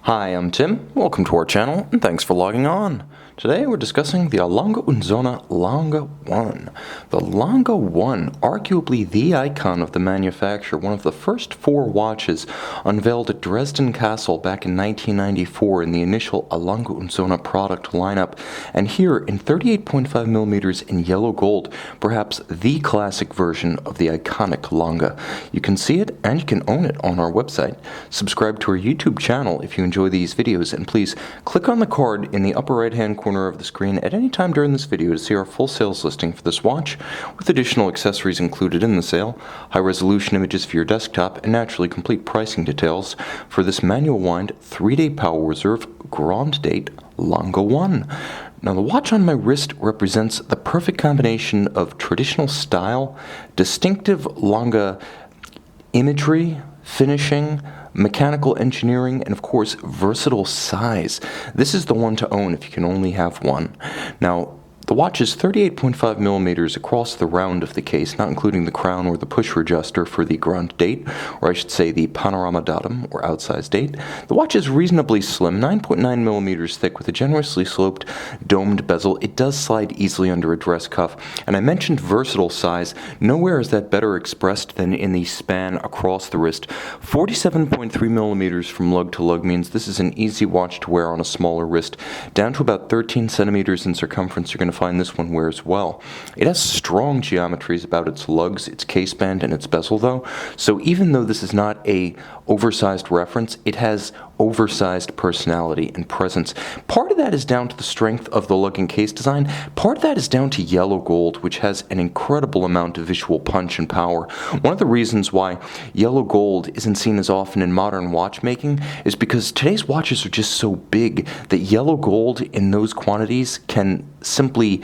Hi, I'm Tim. Welcome to our channel, and thanks for logging on. Today we're discussing the Lange Sohne Lange 1. The Lange 1, arguably the icon of the manufacturer, one of the first four watches unveiled at Dresden Castle back in 1994 in the initial a Lange Sohne product lineup, and here in 38.5mm in yellow gold, perhaps the classic version of the iconic Lange. You can see it and you can own it on our website. Subscribe to our YouTube channel if you enjoy these videos, and please click on the card in the upper right hand corner of the screen at any time during this video to see our full sales listing for this watch, with additional accessories included in the sale, high resolution images for your desktop, and naturally complete pricing details for this manual wind 3-day power reserve grand date Lange 1. Now, the watch on my wrist represents the perfect combination of traditional style, distinctive Lange imagery, finishing, mechanical engineering, and of course versatile size. This is the one to own if you can only have one. Now, the watch is 38.5mm across the round of the case, not including the crown or the pusher adjuster for the grand date, or I should say the panorama datum or outsize date. The watch is reasonably slim, 9.9mm thick with a generously sloped domed bezel. It does slide easily under a dress cuff, and I mentioned versatile size. Nowhere is that better expressed than in the span across the wrist. 47.3mm from lug to lug means this is an easy watch to wear on a smaller wrist. Down to about 13cm in circumference, you're going to find this one wears well. It has strong geometries about its lugs, its caseband, and its bezel though, so even though this is not a oversized reference, it has oversized personality and presence. Part of that is down to the strength of the lug and case design. Part of that is down to yellow gold, which has an incredible amount of visual punch and power. One of the reasons why yellow gold isn't seen as often in modern watchmaking is because today's watches are just so big that yellow gold in those quantities can simply,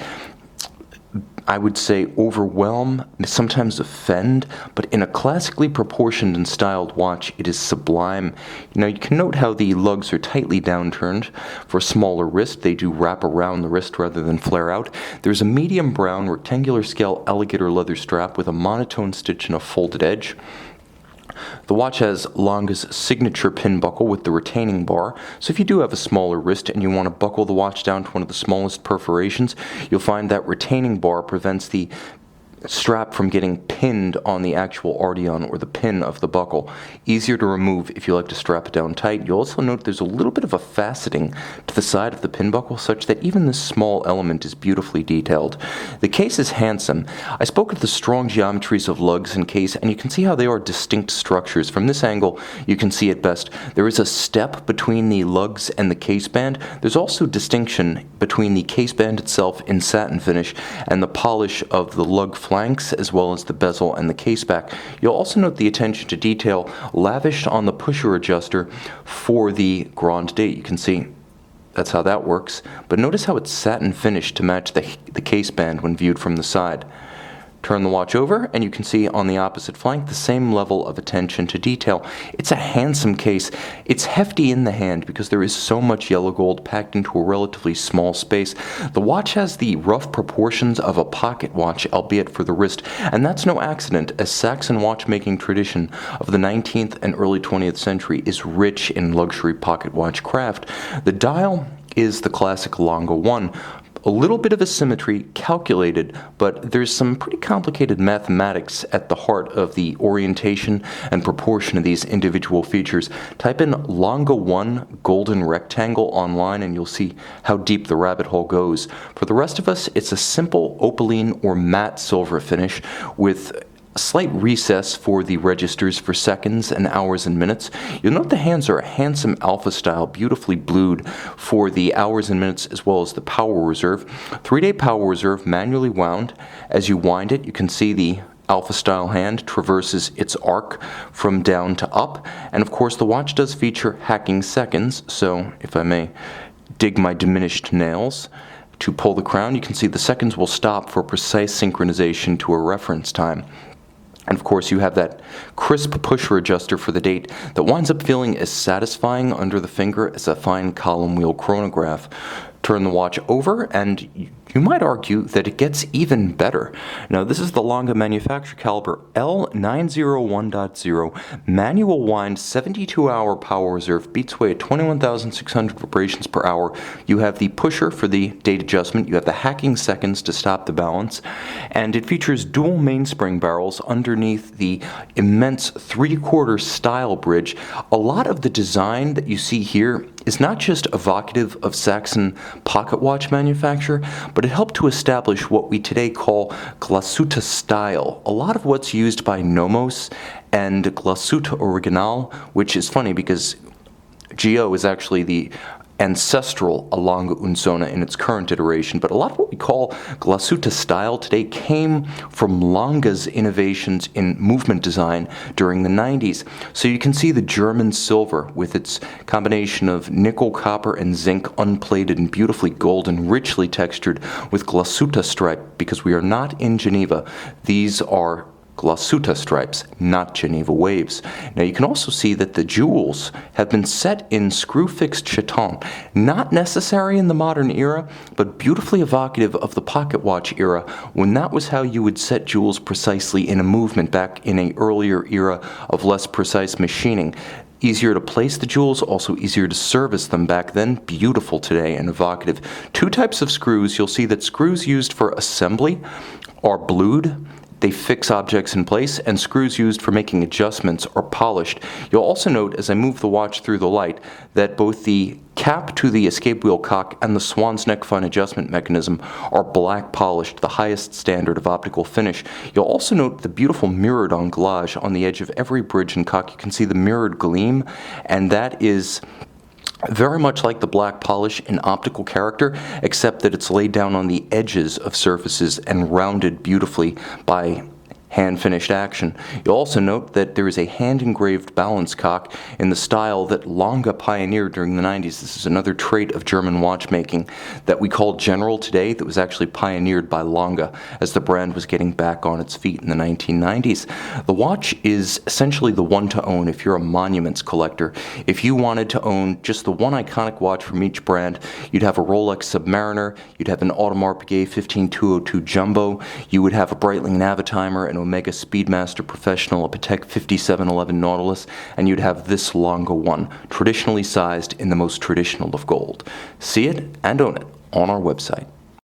I would say, overwhelm, sometimes offend, but in a classically proportioned and styled watch, it is sublime. Now, you can note how the lugs are tightly downturned. For a smaller wrist, they do wrap around the wrist rather than flare out. There's a medium brown rectangular scale alligator leather strap with a monotone stitch and a folded edge. The watch has Lange's signature pin buckle with the retaining bar, so if you do have a smaller wrist and you want to buckle the watch down to one of the smallest perforations, you'll find that retaining bar prevents the strap from getting pinned on the actual ardion or the pin of the buckle. Easier to remove if you like to strap it down tight. You'll also note there's a little bit of a faceting to the side of the pin buckle such that even this small element is beautifully detailed. The case is handsome. I spoke of the strong geometries of lugs and case, and you can see how they are distinct structures. From this angle, you can see it best. There is a step between the lugs and the caseband. There's also distinction between the caseband itself in satin finish and the polish of the lug flanks, as well as the bezel and the case back. You'll also note the attention to detail lavished on the pusher adjuster for the grand date. You can see that's how that works, but notice how it's satin finished to match the caseband when viewed from the side. Turn the watch over and you can see on the opposite flank the same level of attention to detail. It's a handsome case. It's hefty in the hand because there is so much yellow gold packed into a relatively small space. The watch has the rough proportions of a pocket watch, albeit for the wrist, and that's no accident, as Saxon watchmaking tradition of the 19th and early 20th century is rich in luxury pocket watch craft. The dial is the classic Lange 1. A little bit of asymmetry, calculated, but there's some pretty complicated mathematics at the heart of the orientation and proportion of these individual features. Type in Lange 1 golden rectangle online and you'll see how deep the rabbit hole goes. For the rest of us, it's a simple opaline or matte silver finish with a slight recess for the registers for seconds and hours and minutes. You'll note the hands are a handsome alpha style, beautifully blued for the hours and minutes as well as the power reserve. 3-day power reserve, manually wound. As you wind it, you can see the alpha style hand traverses its arc from down to up. And of course, the watch does feature hacking seconds, so if I may dig my diminished nails to pull the crown, you can see the seconds will stop for precise synchronization to a reference time. And of course, you have that crisp pusher adjuster for the date that winds up feeling as satisfying under the finger as a fine column wheel chronograph. turn the watch over, and you might argue that it gets even better. Now, this is the Lange manufacture caliber L901.0 manual wind 72-hour power reserve, beat sway at 21,600 vibrations per hour. You have the pusher for the date adjustment, you have the hacking seconds to stop the balance, and it features dual mainspring barrels underneath the immense 3/4 style bridge. A lot of the design that you see here is not just evocative of Saxon pocket watch manufacture, but it helped to establish what we today call glasuta style. A lot of what's used by Nomos and glasuta original, which is funny because GO is actually the ancestral a. Lange Sohne in its current iteration, but a lot of what we call glasuta style today came from Lange's innovations in movement design during the 90s. So you can see the German silver with its combination of nickel, copper, and zinc, unplated and beautifully golden, richly textured with glasuta stripe. Because we are not in Geneva, these are glasuta stripes, not Geneva waves. Now you can also see that the jewels have been set in screw-fixed chaton, not necessary in the modern era, but beautifully evocative of the pocket watch era, when that was how you would set jewels precisely in a movement back in an earlier era of less precise machining. Easier to place the jewels, also easier to service them back then. Beautiful today and evocative. Two types of screws. You'll see that screws used for assembly are blued. They fix objects in place, and screws used for making adjustments are polished. You'll also note, as I move the watch through the light, that both the cap to the escape wheel cock and the swan's neck fine adjustment mechanism are black polished, the highest standard of optical finish. You'll also note the beautiful mirrored anglage on the edge of every bridge and cock. You can see the mirrored gleam, and that is very much like the black polish in optical character, except that it's laid down on the edges of surfaces and rounded beautifully by hand-finished action. You'll also note that there is a hand-engraved balance cock in the style that Lange pioneered during the 90s. This is another trait of German watchmaking that we call general today, that was actually pioneered by Lange as the brand was getting back on its feet in the 1990s. The watch is essentially the one to own if you're a monuments collector. If you wanted to own just the one iconic watch from each brand, you'd have a Rolex Submariner, you'd have an Audemars Piguet 15202 Jumbo, you would have a Breitling Navitimer, an Omega Speedmaster Professional, a Patek 5711 Nautilus, and you'd have this Lange one, traditionally sized in the most traditional of gold. See it and own it on our website.